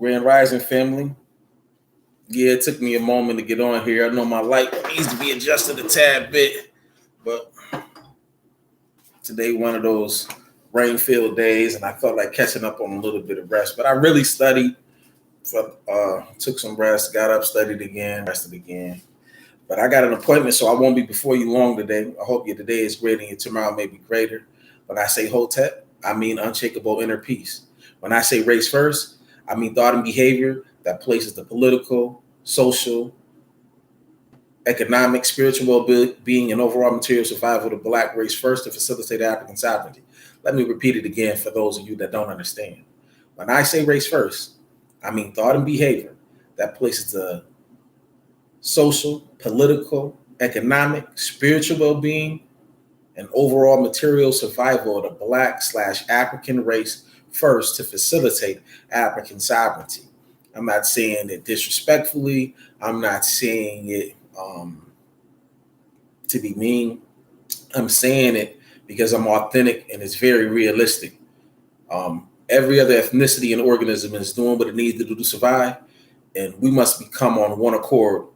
Grand Rising family. Yeah, it took me a moment to get on here. I know my light needs to be adjusted a tad bit, but today one of those rain-filled days, and I felt like catching up on a little bit of rest. But I really studied, took some rest, got up, studied again, rested again. But I got an appointment, so I won't be before you long today. I hope your today is great and your tomorrow may be greater. When I say Hotep, I mean unshakable inner peace. When I say race first, I mean thought and behavior that places the political, social, economic, spiritual well-being, and overall material survival of the Black race first to facilitate African sovereignty. Let me repeat it again for those of you that don't understand. When I say race first, I mean thought and behavior that places the social, political, economic, spiritual well-being, and overall material survival of the Black/African race first to facilitate African sovereignty. I'm not saying it disrespectfully. I'm not saying it to be mean. I'm saying it because I'm authentic and it's very realistic. Every other ethnicity and organism is doing what it needs to do to survive, and we must become on one accord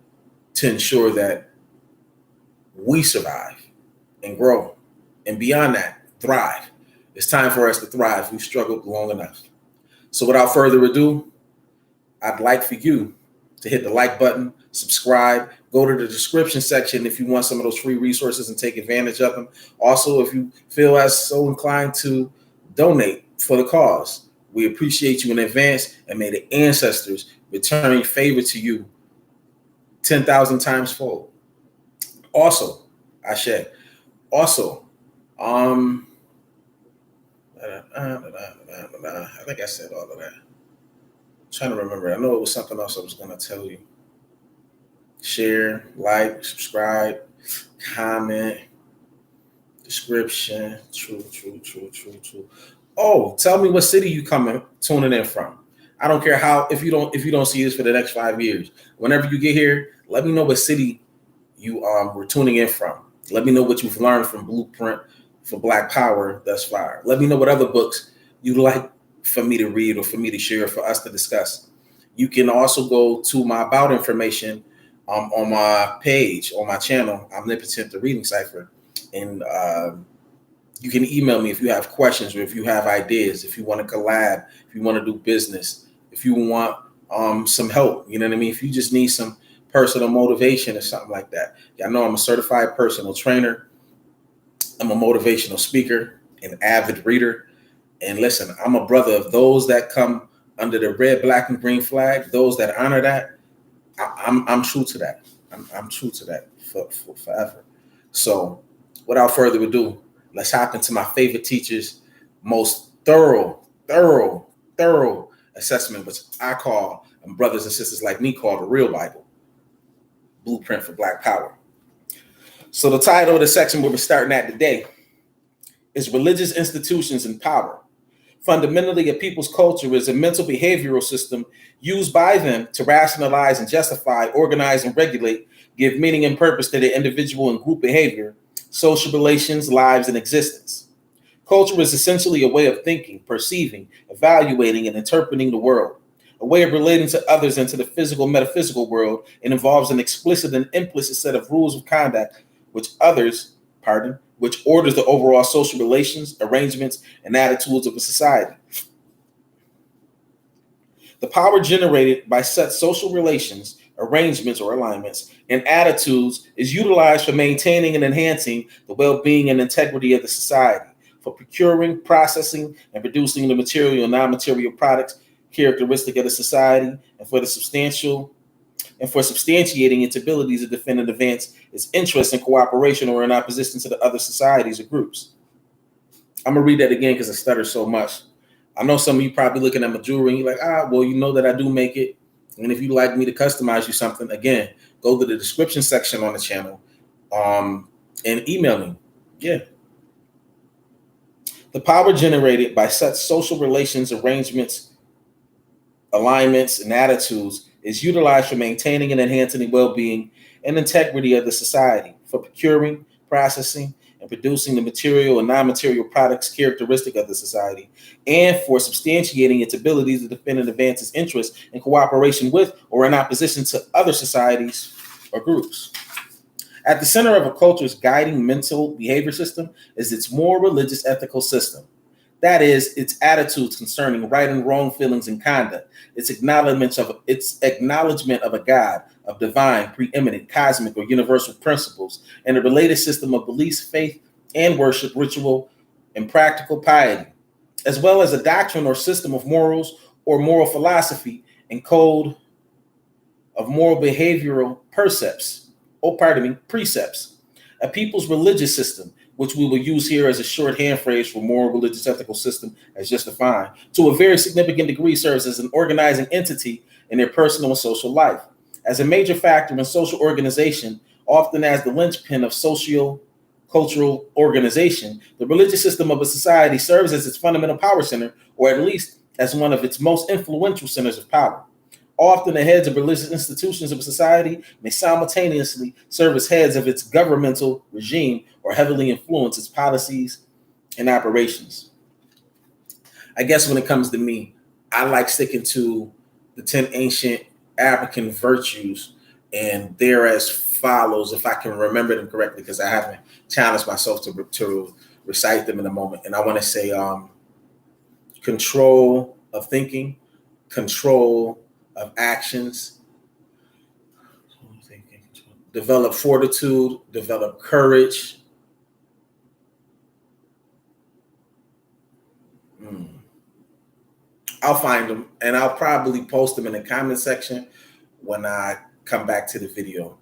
to ensure that we survive and grow, and beyond that, thrive. It's time for us to thrive. We've struggled long enough. So without further ado, I'd like for you to hit the like button, subscribe, go to the description section if you want some of those free resources and take advantage of them. Also, if you feel as so inclined to donate for the cause, we appreciate you in advance, and may the ancestors return favor to you 10,000 times fold. Also, Ashe. Also, I think I said all of that. I'm trying to remember. I know it was something else I was going to tell you. Share, like, subscribe, comment, description. True. Oh, tell me what city you tuning in from. I don't care how, if you don't see this for the next 5 years. Whenever you get here, let me know what city you were tuning in from. Let me know what you've learned from Blueprint for Black Power thus far. Let me know what other books you'd like for me to read or for me to share, for us to discuss. You can also go to my about information on my page, on my channel, Omnipotent the Reading Cipher. And you can email me if you have questions or if you have ideas, if you want to collab, if you want to do business, if you want some help, you know what I mean? If you just need some personal motivation or something like that. Y'all know I'm a certified personal trainer. I'm a motivational speaker, an avid reader. And listen, I'm a brother of those that come under the red, black, and green flag, those that honor that. I'm true to that. I'm true to that for forever. So without further ado, let's hop into my favorite teacher's most thorough assessment, which I call, and brothers and sisters like me call, the real Bible, Blueprint for Black Power. So the title of the section where we're starting at today is Religious Institutions and Power. Fundamentally, a people's culture is a mental behavioral system used by them to rationalize and justify, organize and regulate, give meaning and purpose to their individual and group behavior, social relations, lives, and existence. Culture is essentially a way of thinking, perceiving, evaluating, and interpreting the world, a way of relating to others and to the physical, metaphysical world. It involves an explicit and implicit set of rules of conduct which orders the overall social relations, arrangements, and attitudes of a society. The power generated by such social relations, arrangements or alignments, and attitudes is utilized for maintaining and enhancing the well-being and integrity of the society, for procuring, processing, and producing the material and non-material products characteristic of the society, and for substantiating its abilities to defend and advance its interests in cooperation or in opposition to the other societies or groups. I'm gonna read that again because I stutter so much. I know some of you probably looking at my jewelry and you're like, well, you know that I do make it. And if you'd like me to customize you something, again, go to the description section on the channel and email me. Yeah. The power generated by such social relations, arrangements, alignments, and attitudes is utilized for maintaining and enhancing the well-being and integrity of the society, for procuring, processing, in producing the material and non-material products characteristic of the society, and for substantiating its ability to defend and advance its interests in cooperation with or in opposition to other societies or groups. At the center of a culture's guiding mental behavior system is its moral, religious, ethical system. That is, its attitudes concerning right and wrong feelings and conduct, its acknowledgement of a God, of divine, preeminent, cosmic, or universal principles, and a related system of beliefs, faith, and worship, ritual, and practical piety, as well as a doctrine or system of morals or moral philosophy and code of moral behavioral precepts. A people's religious system, which we will use here as a shorthand phrase for moral, religious, ethical system as just defined, to a very significant degree serves as an organizing entity in their personal and social life. As a major factor in social organization, often as the linchpin of socio-cultural organization, the religious system of a society serves as its fundamental power center, or at least as one of its most influential centers of power. Often the heads of religious institutions of a society may simultaneously serve as heads of its governmental regime or heavily influence its policies and operations. I guess when it comes to me, I like sticking to the 10 ancient African virtues, and they're as follows, if I can remember them correctly, because I haven't challenged myself to recite them in a moment. And I want to say control of thinking, control of actions, develop fortitude, develop courage. I'll find them and I'll probably post them in the comment section when I come back to the video.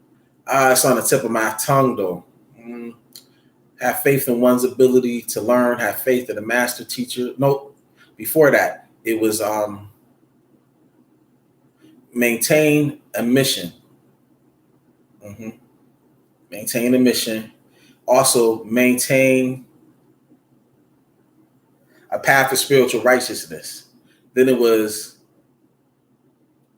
It's on the tip of my tongue though. Have faith in one's ability to learn, have faith in a master teacher. Nope. Before that, it was maintain a mission. Maintain a mission. Also, maintain a path of spiritual righteousness. Then it was,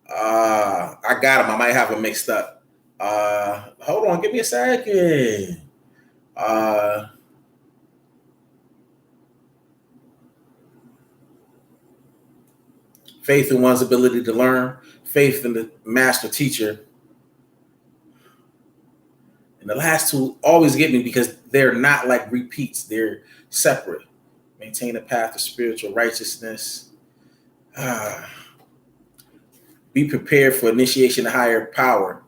I got them. I might have them mixed up. Hold on, give me a second. Faith in one's ability to learn, faith in the master teacher. And the last two always get me because they're not like repeats, they're separate. Maintain a path of spiritual righteousness. Be prepared for initiation to higher power.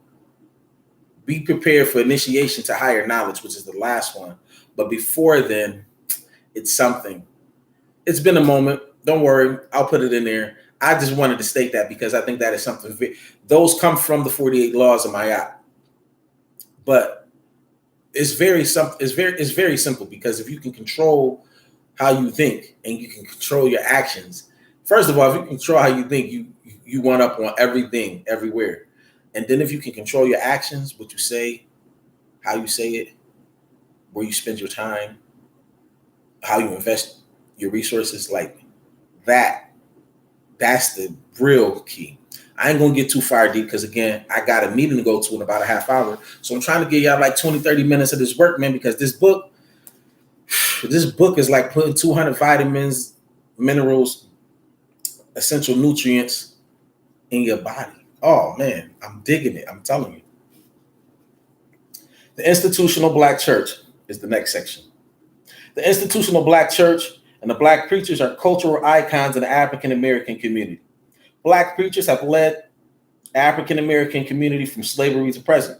Be prepared for initiation to higher knowledge, which is the last one. But before then, it's something. It's been a moment. Don't worry. I'll put it in there. I just wanted to state that because I think that is something. Those come from the 48 laws of Ma'at. But it's very simple because if you can control how you think and you can control your actions, first of all, if you control how you think, you one up on everything, everywhere. And then if you can control your actions, what you say, how you say it, where you spend your time, how you invest your resources, like that's the real key. I ain't going to get too far deep because, again, I got a meeting to go to in about a half hour. So I'm trying to give y'all like 20, 30 minutes of this work, man, because this book is like putting 200 vitamins, minerals, essential nutrients in your body. Oh, man, I'm digging it. I'm telling you. The institutional Black church is the next section. The institutional Black church and the Black preachers are cultural icons in the African American community. Black preachers have led African American community from slavery to present.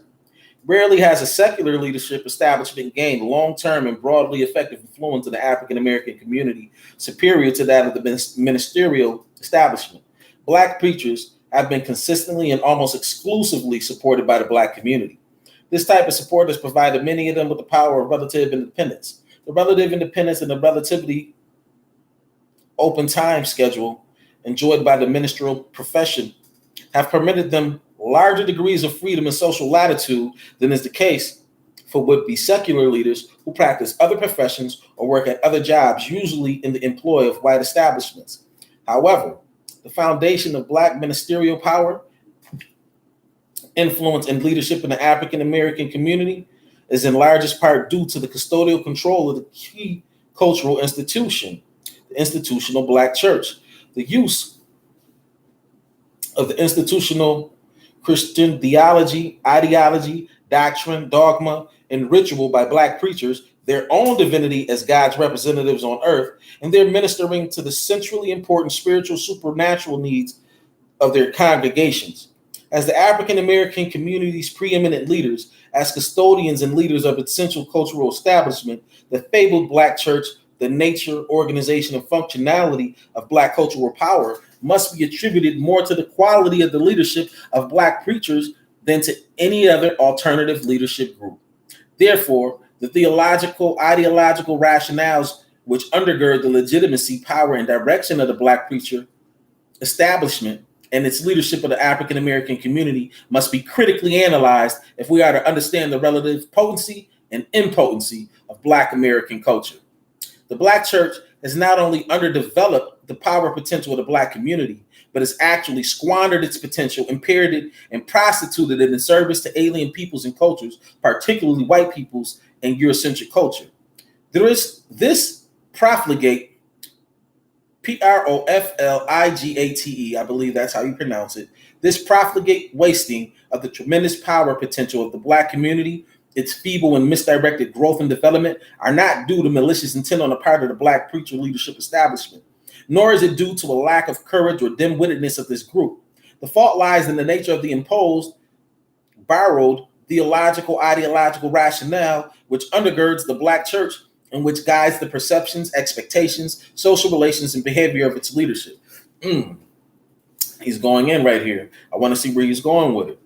Rarely has a secular leadership establishment gained long-term and broadly effective influence in the African American community superior to that of the ministerial establishment. Black preachers have been consistently and almost exclusively supported by the Black community. This type of support has provided many of them with the power of relative independence. The relative independence and the relatively open time schedule enjoyed by the ministerial profession have permitted them larger degrees of freedom and social latitude than is the case for would-be secular leaders who practice other professions or work at other jobs, usually in the employ of white establishments. However, the foundation of Black ministerial power, influence, and leadership in the African American community is in largest part due to the custodial control of the key cultural institution, the institutional Black church. The use of the institutional Christian theology, ideology, doctrine, dogma, and ritual by Black preachers, their own divinity as God's representatives on earth, and they're ministering to the centrally important spiritual supernatural needs of their congregations. As the African American community's preeminent leaders, as custodians and leaders of its central cultural establishment, the fabled Black church, the nature, organization, and functionality of Black cultural power must be attributed more to the quality of the leadership of Black preachers than to any other alternative leadership group. Therefore, the theological, ideological rationales which undergird the legitimacy, power, and direction of the Black preacher establishment and its leadership of the African American community must be critically analyzed if we are to understand the relative potency and impotency of Black American culture. The Black church has not only underdeveloped the power potential of the Black community, but has actually squandered its potential, impaired it, and prostituted it in service to alien peoples and cultures, particularly white peoples and Eurocentric culture. There is this profligate, Profligate, I believe that's how you pronounce it, this profligate wasting of the tremendous power potential of the Black community, its feeble and misdirected growth and development, are not due to malicious intent on the part of the Black preacher leadership establishment, nor is it due to a lack of courage or dim-wittedness of this group. The fault lies in the nature of the imposed, borrowed, theological, ideological rationale which undergirds the Black church and which guides the perceptions, expectations, social relations, and behavior of its leadership. He's going in right here. I want to see where he's going with it.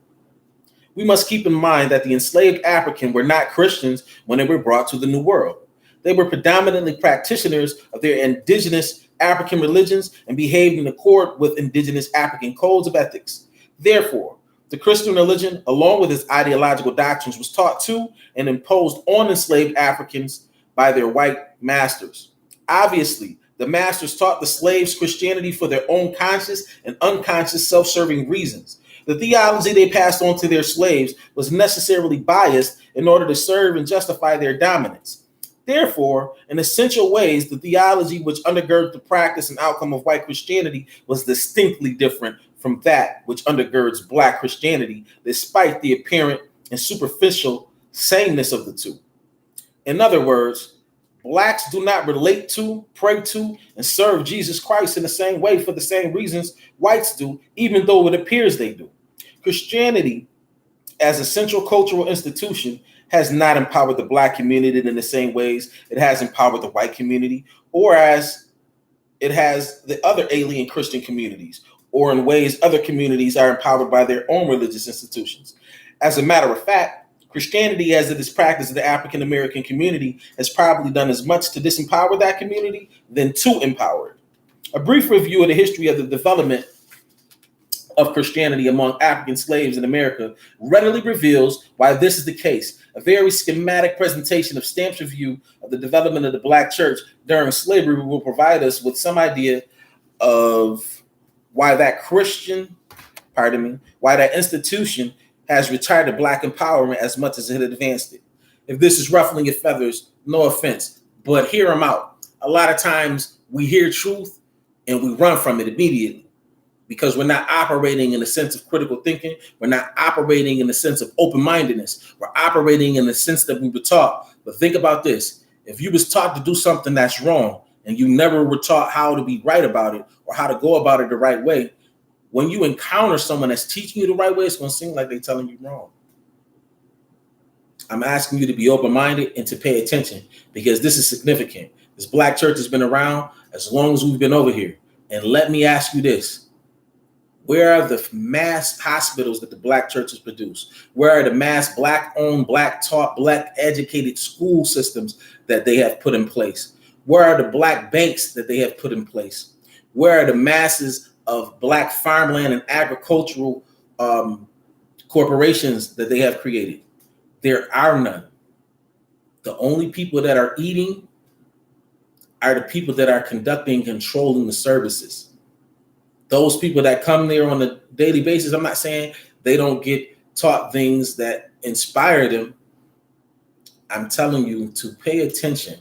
We must keep in mind that the enslaved African were not Christians when they were brought to the New World. They were predominantly practitioners of their indigenous African religions and behaved in accord with indigenous African codes of ethics. Therefore, the Christian religion, along with its ideological doctrines, was taught to and imposed on enslaved Africans by their white masters. Obviously, the masters taught the slaves Christianity for their own conscious and unconscious self-serving reasons. The theology they passed on to their slaves was necessarily biased in order to serve and justify their dominance. Therefore, in essential ways, the theology which undergirded the practice and outcome of white Christianity was distinctly different from that which undergirds Black Christianity, despite the apparent and superficial sameness of the two. In other words, Blacks do not relate to, pray to, and serve Jesus Christ in the same way for the same reasons whites do, even though it appears they do. Christianity, as a central cultural institution, has not empowered the Black community in the same ways it has empowered the white community, or as it has the other alien Christian communities, or in ways other communities are empowered by their own religious institutions. As a matter of fact, Christianity, as it is practiced in the African American community, has probably done as much to disempower that community than to empower it. A brief review of the history of the development of Christianity among African slaves in America readily reveals why this is the case. A very schematic presentation of Stamp's review of the development of the Black church during slavery will provide us with some idea of why that why that institution has retarded Black empowerment as much as it advanced it. If this is ruffling your feathers, no offense, but hear them out. A lot of times we hear truth and we run from it immediately because we're not operating in a sense of critical thinking. We're not operating in a sense of open-mindedness. We're operating in the sense that we were taught. But think about this. If you was taught to do something that's wrong and you never were taught how to be right about it or how to go about it the right way, when you encounter someone that's teaching you the right way, it's going to seem like they're telling you wrong. I'm asking you to be open-minded and to pay attention because this is significant. This Black church has been around as long as we've been over here. And let me ask you this. Where are the mass hospitals that the Black churches produce? Where are the mass Black-owned, Black-taught, Black-educated school systems that they have put in place? Where are the Black banks that they have put in place? Where are the masses of Black farmland and agricultural corporations that they have created? There are none. The only people that are eating are the people that are conducting and controlling the services. Those people that come there on a daily basis, I'm not saying they don't get taught things that inspire them I'm telling you to pay attention.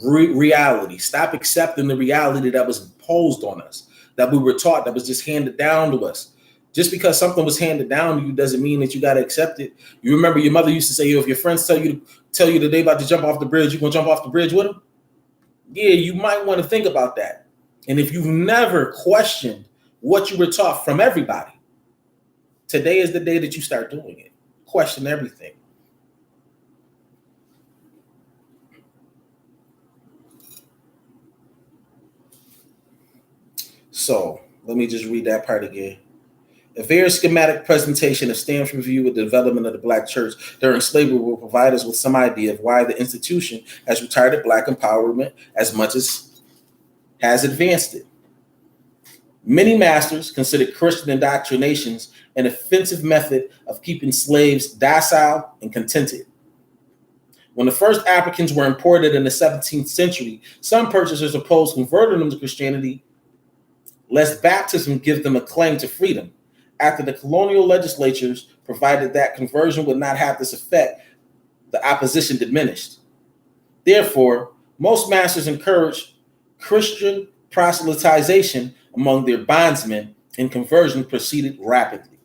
Reality. Stop accepting the reality that was imposed on us, that we were taught, that was just handed down to us. Just because something was handed down to you doesn't mean that you got to accept it. You remember your mother used to say, if your friends tell you that they about to jump off the bridge, you gonna jump off the bridge with them? Yeah, you might want to think about that. And if you've never questioned what you were taught from everybody, today is the day that you start doing it. Question everything. So let me just read that part again. A very schematic presentation of Stanford's view of the development of the Black church during slavery will provide us with some idea of why the institution has retarded Black empowerment as much as has advanced it. Many masters considered Christian indoctrinations an offensive method of keeping slaves docile and contented. When the first Africans were imported in the 17th century, some purchasers opposed converting them to Christianity, lest baptism give them a claim to freedom. After the colonial legislatures provided that conversion would not have this effect, the opposition diminished. Therefore, most masters encouraged Christian proselytization among their bondsmen, and conversion proceeded rapidly.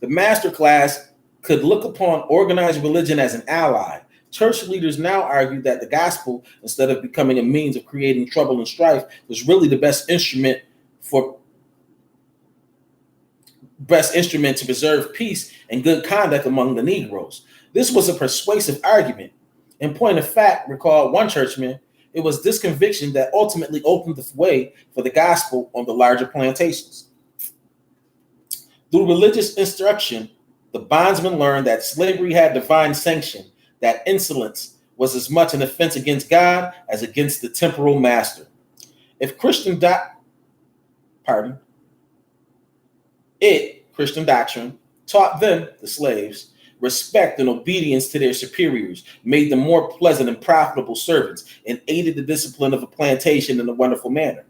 The master class could look upon organized religion as an ally. Church leaders now argue that the gospel, instead of becoming a means of creating trouble and strife, was really the best instrument to preserve peace and good conduct among the Negroes. This was a persuasive argument. In point of fact, recalled one churchman, it was this conviction that ultimately opened the way for the gospel on the larger plantations. Through religious instruction, the bondsman learned that slavery had divine sanction, that insolence was as much an offense against God as against the temporal master. If Christian doctrine taught them, the slaves, respect and obedience to their superiors, made them more pleasant and profitable servants, and aided the discipline of a plantation in a wonderful manner.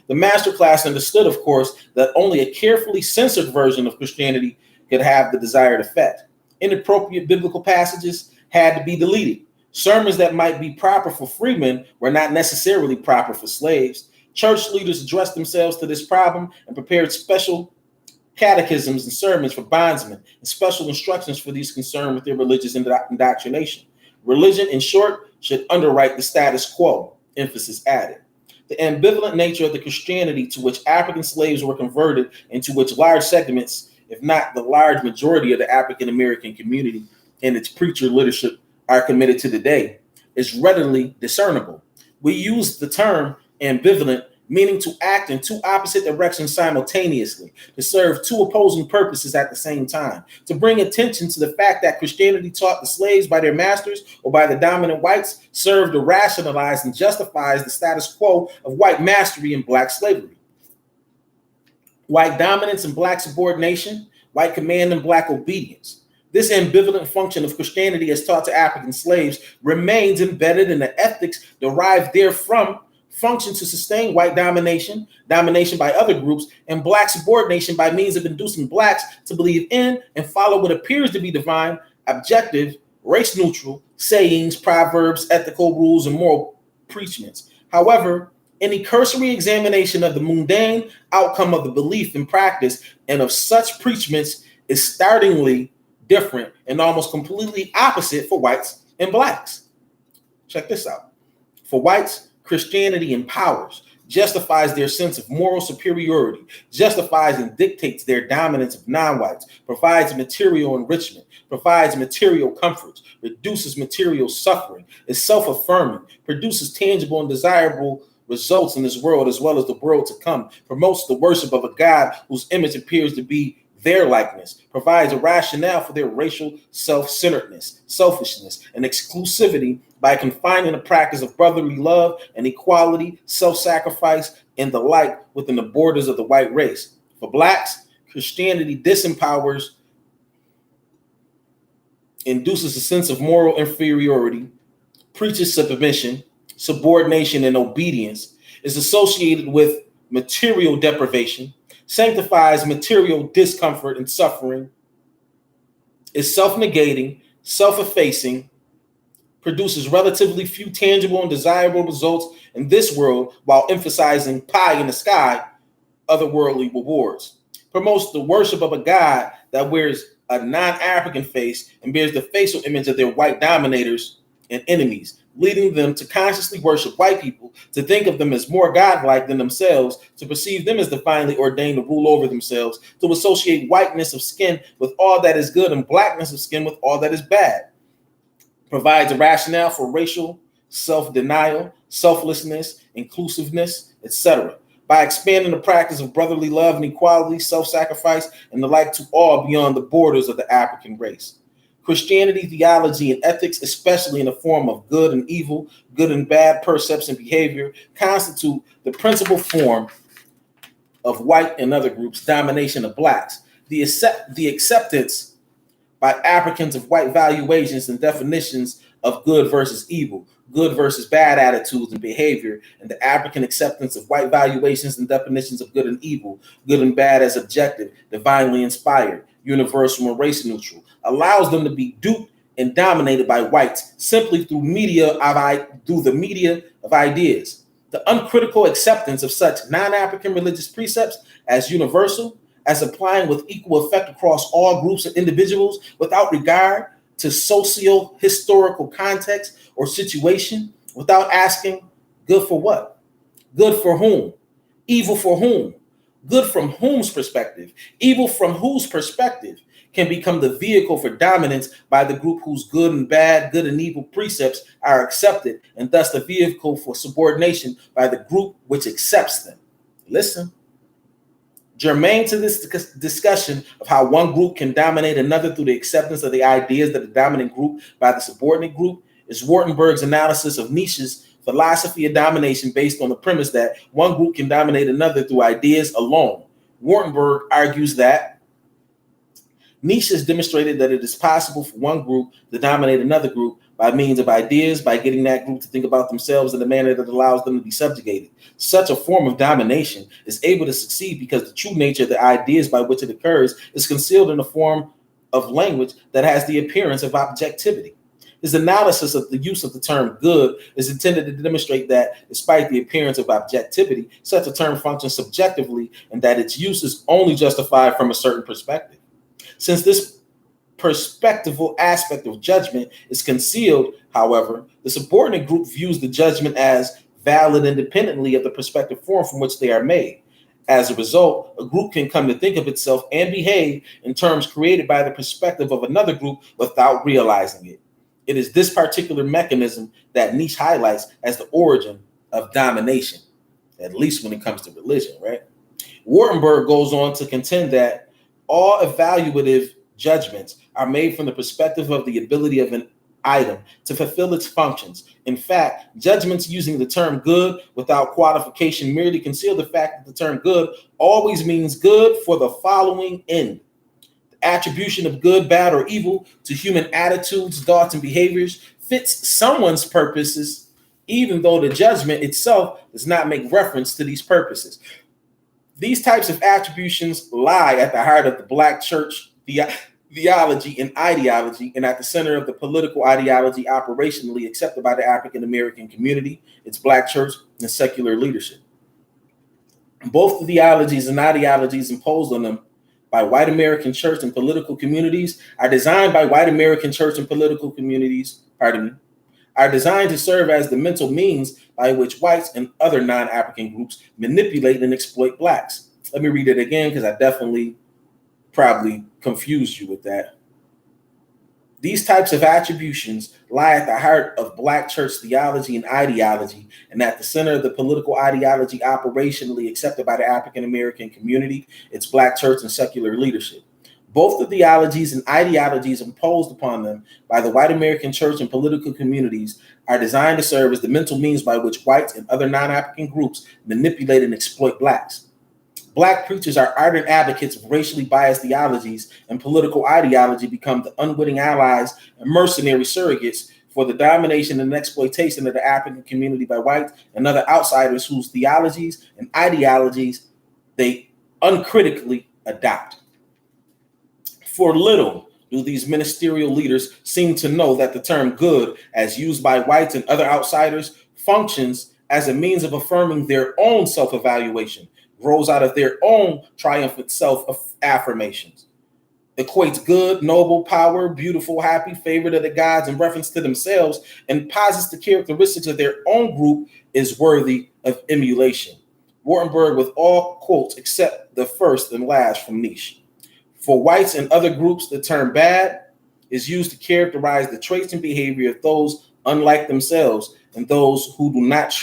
The master class understood, of course, that only a carefully censored version of Christianity could have the desired effect. Inappropriate biblical passages had to be deleted. Sermons that might be proper for freemen were not necessarily proper for slaves. Church leaders addressed themselves to this problem and prepared special catechisms and sermons for bondsmen and special instructions for these concerned with their religious indoctrination. Religion, in short, should underwrite the status quo, emphasis added. The ambivalent nature of the Christianity to which African slaves were converted and to which large segments, if not the large majority of the African American community and its preacher leadership are committed to today, is readily discernible. We use the term ambivalent meaning to act in two opposite directions simultaneously, to serve two opposing purposes at the same time, to bring attention to the fact that Christianity taught the slaves by their masters or by the dominant whites served to rationalize and justifies the status quo of white mastery and Black slavery. White dominance and Black subordination, white command and Black obedience. This ambivalent function of Christianity as taught to African slaves remains embedded in the ethics derived therefrom, function to sustain white domination by other groups, and Black subordination by means of inducing Blacks to believe in and follow what appears to be divine, objective, race-neutral sayings, proverbs, ethical rules, and moral preachments. However, any cursory examination of the mundane outcome of the belief and practice and of such preachments is startlingly different and almost completely opposite for whites and Blacks. Check this out. For whites, Christianity empowers, justifies their sense of moral superiority, justifies and dictates their dominance of non-whites, provides material enrichment, provides material comforts, reduces material suffering, is self-affirming, produces tangible and desirable results in this world as well as the world to come, promotes the worship of a God whose image appears to be their likeness, provides a rationale for their racial self-centeredness, selfishness, and exclusivity by confining the practice of brotherly love and equality, self-sacrifice, and the like within the borders of the white race. For Blacks, Christianity disempowers, induces a sense of moral inferiority, preaches submission, subordination, and obedience, is associated with material deprivation, sanctifies material discomfort and suffering, is self-negating, self-effacing, produces relatively few tangible and desirable results in this world while emphasizing pie in the sky, otherworldly rewards. Promotes the worship of a god that wears a non-African face and bears the facial image of their white dominators and enemies, leading them to consciously worship white people, to think of them as more godlike than themselves, to perceive them as divinely ordained to rule over themselves, to associate whiteness of skin with all that is good and blackness of skin with all that is bad. Provides a rationale for racial self-denial, selflessness, inclusiveness, etc., by expanding the practice of brotherly love and equality, self-sacrifice, and the like to all beyond the borders of the African race. Christianity, theology, and ethics, especially in the form of good and evil, good and bad percepts and behavior, constitute the principal form of white and other groups' domination of blacks. The acceptance by Africans of white valuations and definitions of good versus evil, good versus bad attitudes and behavior, and the African acceptance of white valuations and definitions of good and evil, good and bad as objective, divinely inspired, universal and race neutral, allows them to be duped and dominated by whites simply through the media of ideas. The uncritical acceptance of such non-African religious precepts as universal, as applying with equal effect across all groups and individuals without regard to socio-historical context or situation, without asking, good for what? Good for whom? Evil for whom? Good from whom's perspective? Evil from whose perspective? Can become the vehicle for dominance by the group whose good and bad, good and evil precepts are accepted, and thus the vehicle for subordination by the group which accepts them. Listen. Germane to this discussion of how one group can dominate another through the acceptance of the ideas of the dominant group by the subordinate group is Wartenberg's analysis of Nietzsche's philosophy of domination based on the premise that one group can dominate another through ideas alone. Wartenberg argues that Nietzsche has demonstrated that it is possible for one group to dominate another group by means of ideas, by getting that group to think about themselves in a manner that allows them to be subjugated. Such a form of domination is able to succeed because the true nature of the ideas by which it occurs is concealed in a form of language that has the appearance of objectivity. His analysis of the use of the term good is intended to demonstrate that, despite the appearance of objectivity, such a term functions subjectively and that its use is only justified from a certain perspective. Since this perspectival aspect of judgment is concealed, however, the subordinate group views the judgment as valid independently of the perspective form from which they are made. As a result, a group can come to think of itself and behave in terms created by the perspective of another group without realizing it. It is this particular mechanism that Nietzsche highlights as the origin of domination, at least when it comes to religion, right? Wartenberg goes on to contend that all evaluative judgments are made from the perspective of the ability of an item to fulfill its functions. In fact, judgments using the term good without qualification merely conceal the fact that the term good always means good for the following end. The attribution of good, bad, or evil to human attitudes, thoughts, and behaviors fits someone's purposes, even though the judgment itself does not make reference to these purposes. These types of attributions lie at the heart of the Black church theology and ideology, and at the center of the political ideology operationally accepted by the African American community, its Black church, and secular leadership. Both the theologies and ideologies imposed on them by white American church and political communities are designed by white American church and political communities, are designed to serve as the mental means by which whites and other non-African groups manipulate and exploit blacks. Let me read it again because I definitely probably confused you with that. These types of attributions lie at the heart of Black church theology and ideology, and at the center of the political ideology operationally accepted by the African American community, its Black church and secular leadership. Both the theologies and ideologies imposed upon them by the white American church and political communities are designed to serve as the mental means by which whites and other non-African groups manipulate and exploit blacks. Black preachers are ardent advocates of racially biased theologies, and political ideology become the unwitting allies and mercenary surrogates for the domination and exploitation of the African community by whites and other outsiders whose theologies and ideologies they uncritically adopt. For little do these ministerial leaders seem to know that the term good, as used by whites and other outsiders, functions as a means of affirming their own self-evaluation, grows out of their own triumphant self-affirmations, equates good, noble, power, beautiful, happy, favorite of the gods in reference to themselves, and posits the characteristics of their own group is worthy of emulation. Wartenberg with all quotes except the first and last from Nietzsche. For whites and other groups, the term bad is used to characterize the traits and behavior of those unlike themselves and those who do not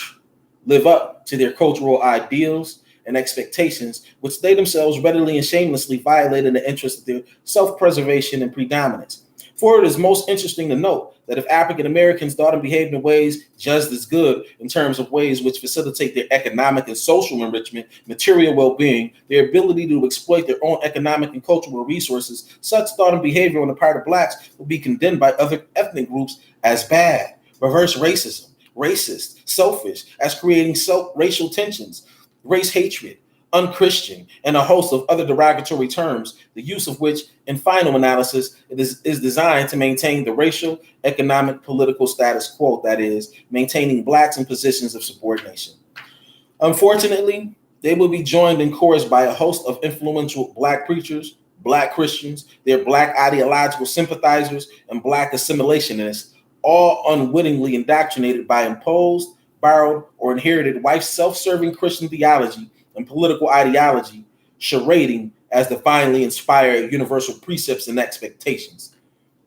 live up to their cultural ideals and expectations, which they themselves readily and shamelessly violate in the interest of their self-preservation and predominance. For it is most interesting to note that if African Americans thought and behaved in ways judged as good in terms of ways which facilitate their economic and social enrichment, material well-being, their ability to exploit their own economic and cultural resources, such thought and behavior on the part of blacks will be condemned by other ethnic groups as bad, reverse racism, racist, selfish, as creating racial tensions, race hatred, unchristian, and a host of other derogatory terms, the use of which, in final analysis, is designed to maintain the racial, economic, political status quo, that is, maintaining blacks in positions of subordination. Unfortunately, they will be joined in chorus by a host of influential black preachers, black Christians, their black ideological sympathizers, and black assimilationists, all unwittingly indoctrinated by imposed, borrowed, or inherited white self-serving Christian theology and political ideology, charading as divinely inspired universal precepts and expectations.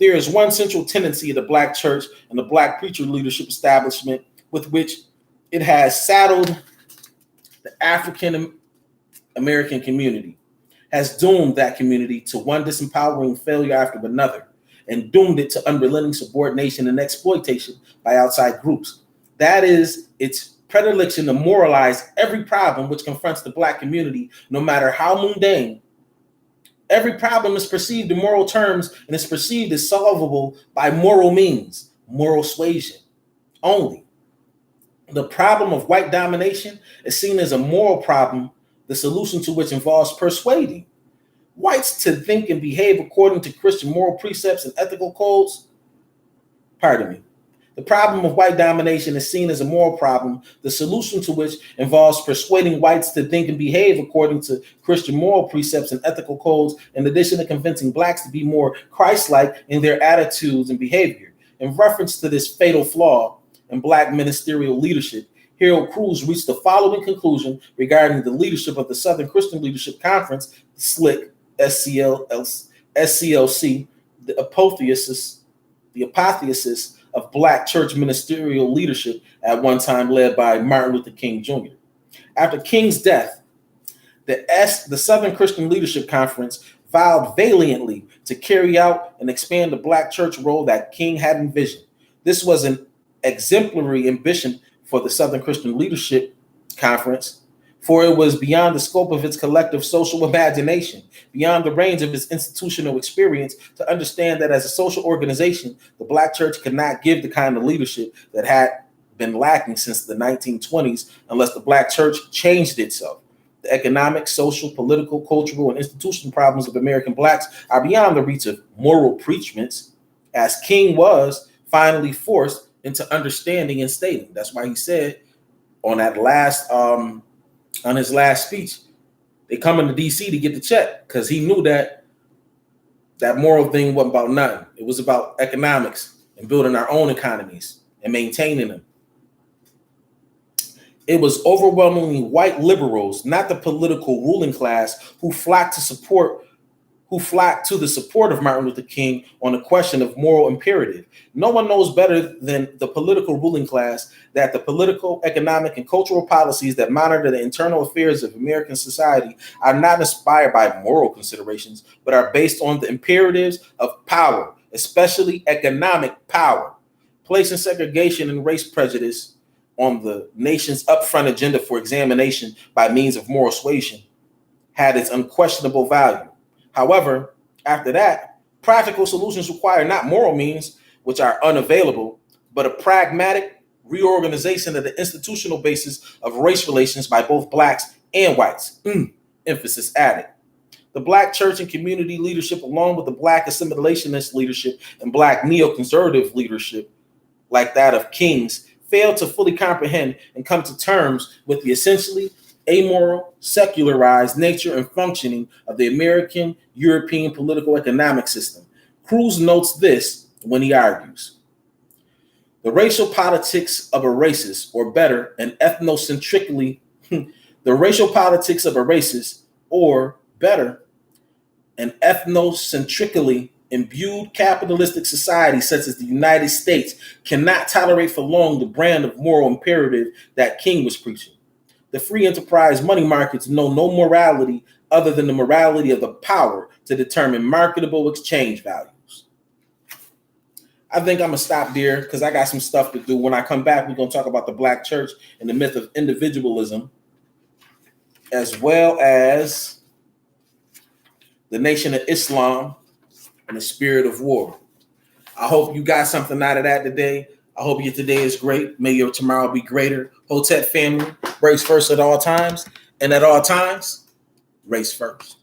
There is one central tendency of the black church and the black preacher leadership establishment with which it has saddled the African American community, has doomed that community to one disempowering failure after another, and doomed it to unrelenting subordination and exploitation by outside groups. That is its predilection to moralize every problem which confronts the black community, no matter how mundane. Every problem is perceived in moral terms and is perceived as solvable by moral means, moral suasion only. The problem of white domination is seen as a moral problem, the solution to which involves persuading whites to think and behave according to Christian moral precepts and ethical codes. Pardon me. The problem of white domination is seen as a moral problem, the solution to which involves persuading whites to think and behave according to Christian moral precepts and ethical codes, in addition to convincing blacks to be more Christ-like in their attitudes and behavior. In reference to this fatal flaw in black ministerial leadership, Harold Cruz reached the following conclusion regarding the leadership of the Southern Christian Leadership Conference, SLIC, SCLC, the apotheosis of black church ministerial leadership at one time led by Martin Luther King Jr. After King's death, the Southern Christian Leadership Conference vowed valiantly to carry out and expand the black church role that King had envisioned. This was an exemplary ambition for the Southern Christian Leadership Conference, for it was beyond the scope of its collective social imagination, beyond the range of its institutional experience, to understand that as a social organization, the black church could not give the kind of leadership that had been lacking since the 1920s unless the black church changed itself. The economic, social, political, cultural, and institutional problems of American blacks are beyond the reach of moral preachments, as King was finally forced into understanding and stating. That's why he said on his last speech, they come into DC to get the check, because he knew that moral thing wasn't about nothing. It was about economics and building our own economies and maintaining them. It was overwhelmingly white liberals, not the political ruling class, who flocked to the support of Martin Luther King on the question of moral imperative. No one knows better than the political ruling class that the political, economic, and cultural policies that monitor the internal affairs of American society are not inspired by moral considerations, but are based on the imperatives of power, especially economic power. Placing segregation and race prejudice on the nation's upfront agenda for examination by means of moral suasion had its unquestionable value. However, after that, practical solutions require not moral means, which are unavailable, but a pragmatic reorganization of the institutional basis of race relations by both blacks and whites. Emphasis added. The Black church and community leadership, along with the Black assimilationist leadership and Black neoconservative leadership, like that of King's, failed to fully comprehend and come to terms with the essentially amoral, secularized nature and functioning of the American European political economic system. Cruz notes this when he argues, the racial politics of a racist, or better, an ethnocentrically, the racial politics of a racist, or better, an ethnocentrically imbued capitalistic society such as the United States cannot tolerate for long the brand of moral imperative that King was preaching. The free enterprise money markets know no morality other than the morality of the power to determine marketable exchange values. I think I'm going to stop there because I got some stuff to do. When I come back, we're going to talk about the Black church and the myth of individualism, as well as the Nation of Islam and the spirit of war. I hope you got something out of that today. I hope your today is great. May your tomorrow be greater. Hotep family, race first at all times. And at all times, race first.